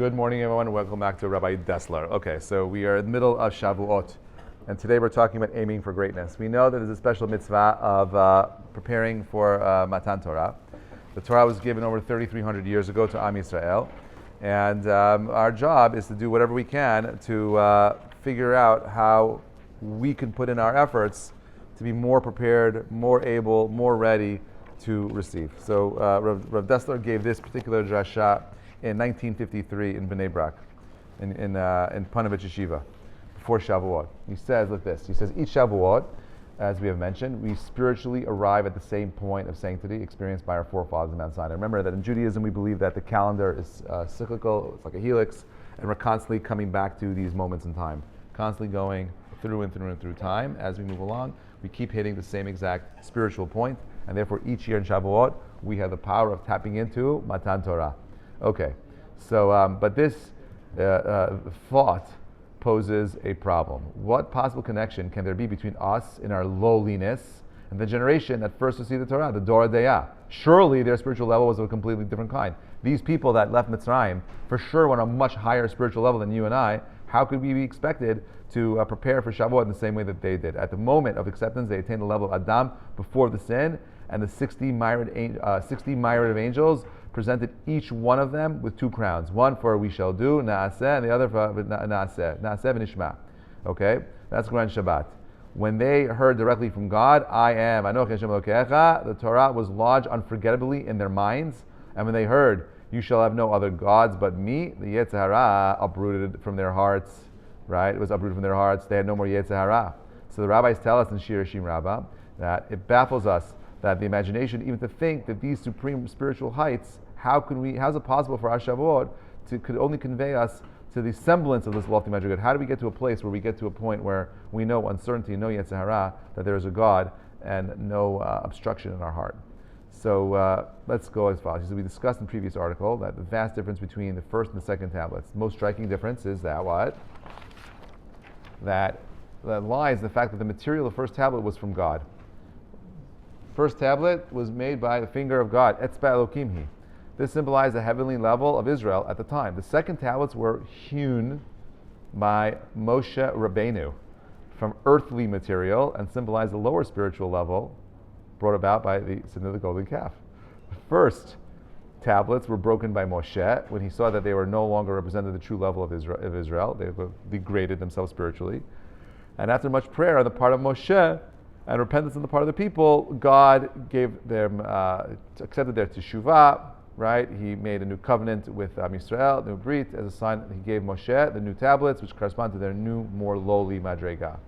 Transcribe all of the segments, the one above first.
Good morning, everyone, and welcome back to Rabbi Dessler. Okay, so we are in the middle of Shavuot, and today we're talking about aiming for greatness. We know that there's a special mitzvah of preparing for Matan Torah. The Torah was given over 3,300 years ago to Am Yisrael, and our job is to do whatever we can to figure out how we can put in our efforts to be more prepared, more able, more ready to receive. So Rav Dessler gave this particular drasha in 1953 in Bnei Brak, in Panovich Yeshiva, before Shavuot. He says like this. He says, each Shavuot, as we have mentioned, we spiritually arrive at the same point of sanctity experienced by our forefathers in Mount Sinai. Remember that in Judaism we believe that the calendar is cyclical, it's like a helix, and we're constantly coming back to these moments in time, constantly going through and through and through time. As we move along, we keep hitting the same exact spiritual point, and therefore each year in Shavuot, we have the power of tapping into Matan Torah. Okay, so, but this thought poses a problem. What possible connection can there be between us in our lowliness and the generation that first received the Torah, the Dor Deah? Surely their spiritual level was of a completely different kind. These people that left Mitzrayim, for sure, were on a much higher spiritual level than you and I. How could we be expected to prepare for Shavuot in the same way that they did? At the moment of acceptance, they attained the level of Adam before the sin, and the 60 myriad of angels presented each one of them with two crowns. One for we shall do, na'aseh, and the other for na'aseh v'nishma. Okay? That's Quran Shabbat. When they heard directly from God, I am, Anoch Hashem Elokecha, the Torah was lodged unforgettably in their minds. And when they heard, you shall have no other gods but me, the Yetzer Hara uprooted from their hearts, right? It was uprooted from their hearts. They had no more Yetzer Hara. So the rabbis tell us in Shir Shim Rabbah that it baffles us that the imagination, even to think that these supreme spiritual heights, how's it possible for our Shavuot could only convey us to the semblance of this lofty magic good? How do we get to a place where we get to a point where we know uncertainty, no Yetzer Hara, that there is a God and no obstruction in our heart? So let's go as follows. So we discussed in the previous article that the vast difference between the first and the second tablets. The most striking difference is that what? That lies in the fact that the material of the first tablet was from God. First tablet was made by the finger of God, Etzba Elokim Hi. This symbolized the heavenly level of Israel at the time. The second tablets were hewn by Moshe Rabbeinu from earthly material and symbolized the lower spiritual level brought about by the sin of the golden calf. The first tablets were broken by Moshe when he saw that they were no longer representing the true level of Israel. They degraded themselves spiritually. And after much prayer on the part of Moshe and repentance on the part of the people, God gave them, accepted their teshuvah, right? He made a new covenant with Yisrael, new brit, as a sign. He gave Moshe the new tablets, which correspond to their new, more lowly madrega.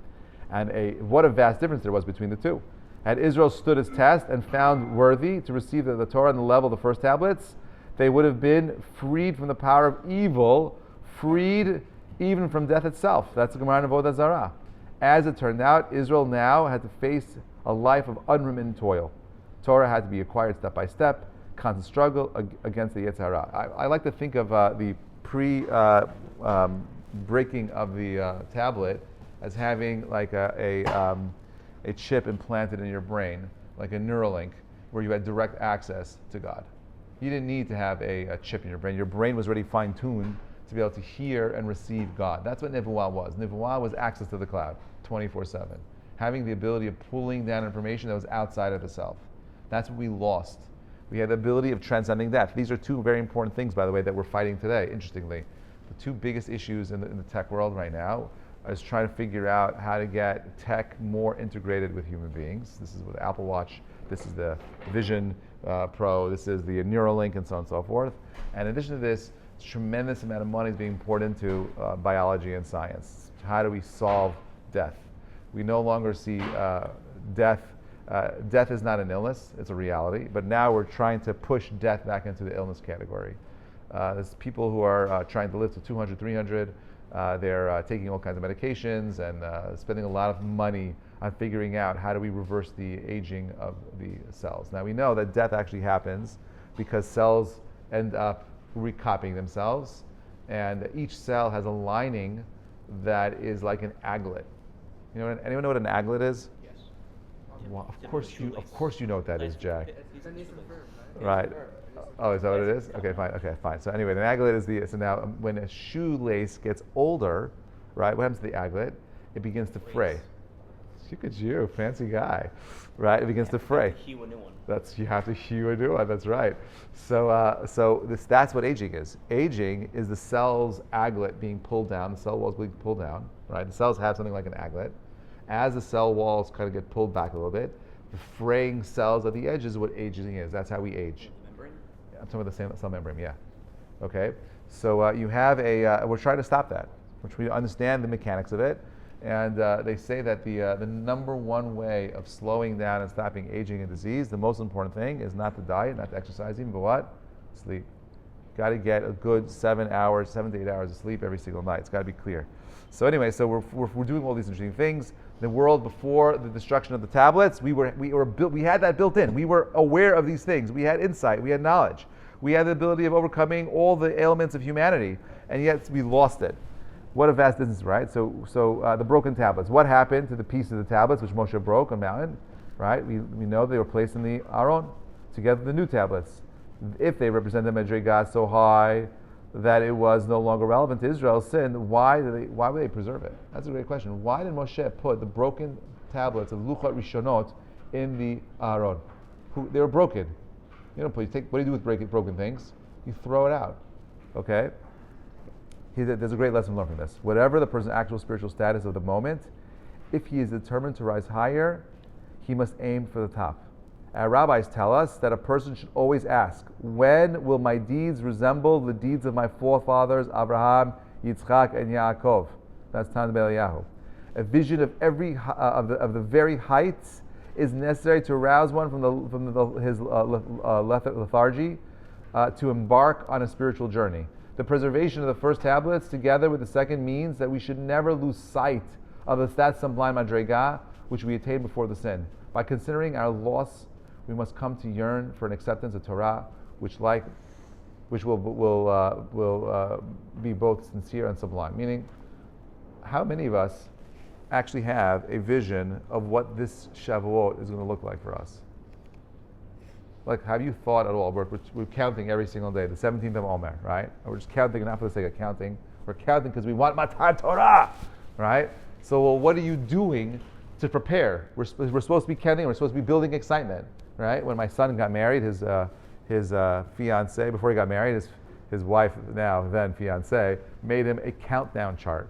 And what a vast difference there was between the two. Had Israel stood its test and found worthy to receive the Torah on the level of the first tablets, they would have been freed from the power of evil, freed even from death itself. That's the Gemara in Avodah Zarah. As it turned out, Israel now had to face a life of unremittent toil. Torah had to be acquired step by step, constant struggle against the Yetzer Hara. I like to think of the breaking of the tablet as having like a chip implanted in your brain, like a Neuralink, where you had direct access to God. You didn't need to have a chip in your brain. Your brain was already fine-tuned to be able to hear and receive God. That's what Nevuah was. Nevuah was access to the cloud, 24/7. Having the ability of pulling down information that was outside of the self. That's what we lost. We had the ability of transcending death. These are two very important things, by the way, that we're fighting today, interestingly. The two biggest issues in the tech world right now is trying to figure out how to get tech more integrated with human beings. This is with Apple Watch. This is the Vision Pro. This is the Neuralink, and so on and so forth. And in addition to this, a tremendous amount of money is being poured into biology and science. How do we solve death? We no longer see death. Death is not an illness, it's a reality, but now we're trying to push death back into the illness category. There's people who are trying to live to 200, 300. They're taking all kinds of medications and spending a lot of money on figuring out how do we reverse the aging of the cells. Now we know that death actually happens because cells end up recopying themselves, and each cell has a lining that is like an aglet. You know, anyone know what an aglet is? Well, of course you know what that is, Jack. Right. Oh, is that what it is? Okay, fine. Okay, fine. So anyway, the aglet is so now when a shoelace gets older, right? What happens to the aglet? It begins to fray. Look at you, fancy guy, right? It begins to fray. Hew a new one. You have to hew a new one. That's right. So that's what aging is. Aging is the cell's aglet being pulled down. The cell walls being pulled down, right? The cells have something like an aglet. As the cell walls kind of get pulled back a little bit, the fraying cells at the edges is what aging is. That's how we age. Membrane? I'm talking about the cell membrane, yeah. Okay, so you have we're trying to stop that. We're trying to understand the mechanics of it, and they say that the number one way of slowing down and stopping aging and disease, the most important thing is not to diet, not to exercise even, but what? Sleep. Got to get a good 7 to 8 hours of sleep every single night. It's got to be clear. So anyway, so we're doing all these interesting things. The world before the destruction of the tablets, we had that built in. We were aware of these things. We had insight. We had knowledge. We had the ability of overcoming all the ailments of humanity, and yet we lost it. What a vast distance, right? So the broken tablets. What happened to the piece of the tablets which Moshe broke on mountain, right? We know they were placed in the Aron together with the new tablets. If they represent the Madriga so high that it was no longer relevant to Israel's sin, why would they preserve it? That's a great question. Why did Moshe put the broken tablets of Luchot Rishonot in the Aron? They were broken. You don't what do you do with broken things? You throw it out. Okay? There's a great lesson learned from this. Whatever the person's actual spiritual status of the moment, if he is determined to rise higher, he must aim for the top. Our rabbis tell us that a person should always ask, when will my deeds resemble the deeds of my forefathers, Abraham, Yitzchak, and Yaakov? That's Tan Beliyahu. A vision of of the very heights is necessary to arouse one from his lethargy to embark on a spiritual journey. The preservation of the first tablets together with the second means that we should never lose sight of that sublime madrega which we attained before the sin. By considering our loss, we must come to yearn for an acceptance of Torah, which will be both sincere and sublime. Meaning, how many of us actually have a vision of what this Shavuot is going to look like for us? Like, have you thought at all? We're counting every single day, the 17th of Omer, right? And we're just counting, not for the sake of counting. We're counting because we want Matan Torah, right? So, well, what are you doing to prepare? We're supposed to be counting. We're supposed to be building excitement, right? When my son got married, his fiancée, before he got married, his wife, then fiancée, made him a countdown chart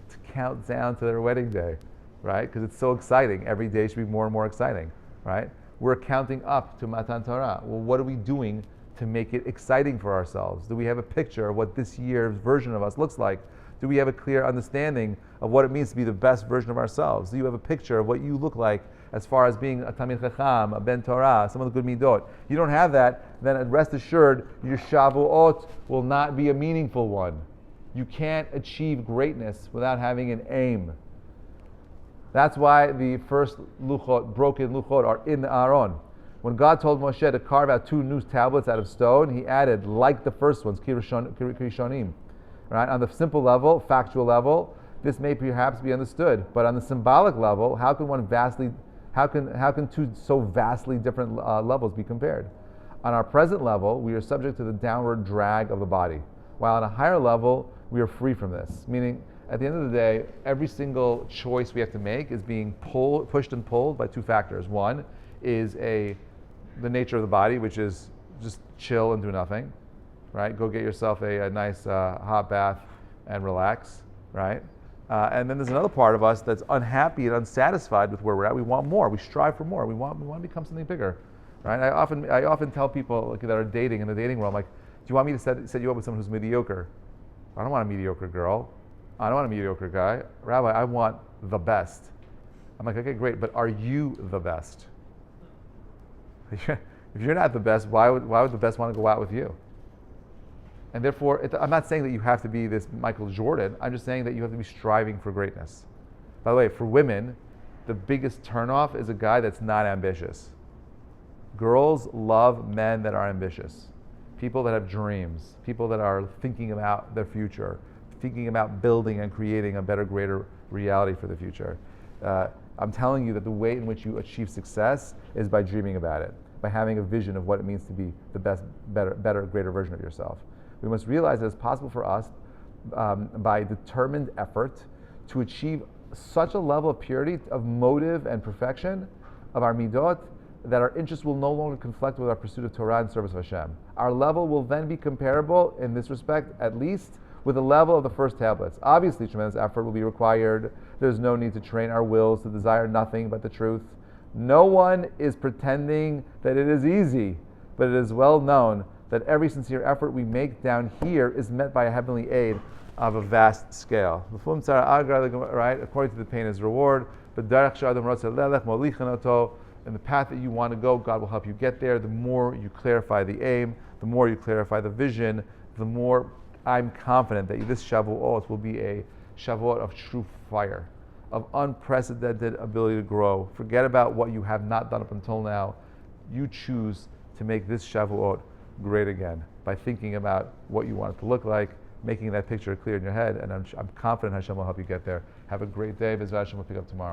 to count down to their wedding day, right? Because it's so exciting. Every day should be more and more exciting, right? We're counting up to Matan Torah. Well, what are we doing to make it exciting for ourselves? Do we have a picture of what this year's version of us looks like? Do we have a clear understanding of what it means to be the best version of ourselves? Do you have a picture of what you look like as far as being a Talmid Chacham, a Ben Torah, someone with good midot? You don't have that, then rest assured your Shavuot will not be a meaningful one. You can't achieve greatness without having an aim. That's why the first broken luchot, are in the Aron. When God told Moshe to carve out 2 new tablets out of stone, he added, like the first ones, Kirishonim. Right? On the simple level, factual level, this may perhaps be understood, but on the symbolic level, how can 2 so vastly different levels be compared? On our present level, we are subject to the downward drag of the body, while on a higher level, we are free from this. Meaning, at the end of the day, every single choice we have to make is being pushed and pulled by 2 factors. One is the nature of the body, which is just chill and do nothing, right? Go get yourself a nice hot bath and relax, right? And then there's another part of us that's unhappy and unsatisfied with where we're at. We want more. We strive for more. We want to become something bigger, right? I often tell people that are dating in the dating world, like, do you want me to set you up with someone who's mediocre? I don't want a mediocre girl. I don't want a mediocre guy. Rabbi, I want the best. I'm like, okay, great, but are you the best? If you're not the best, why would the best want to go out with you? And therefore, I'm not saying that you have to be this Michael Jordan. I'm just saying that you have to be striving for greatness. By the way, for women, the biggest turnoff is a guy that's not ambitious. Girls love men that are ambitious. People that have dreams. People that are thinking about their future. Thinking about building and creating a better, greater reality for the future. I'm telling you that the way in which you achieve success is by dreaming about it. by having a vision of what it means to be the best, better, greater version of yourself. We must realize that it's possible for us, by determined effort, to achieve such a level of purity, of motive and perfection of our midot, that our interests will no longer conflict with our pursuit of Torah and service of Hashem. Our level will then be comparable, in this respect, at least, with the level of the first tablets. Obviously, tremendous effort will be required. There's no need to train our wills to desire nothing but the truth. No one is pretending that it is easy, but it is well known that every sincere effort we make down here is met by a heavenly aid of a vast scale. Right? According to the pain is reward. In the path that you want to go, God will help you get there. The more you clarify the aim, the more you clarify the vision, the more I'm confident that this Shavuot will be a Shavuot of true fire, of unprecedented ability to grow. Forget about what you have not done up until now. You choose to make this Shavuot great again by thinking about what you want it to look like, making that picture clear in your head, and I'm confident Hashem will help you get there. Have a great day. Bezrat Hashem, we'll pick up tomorrow.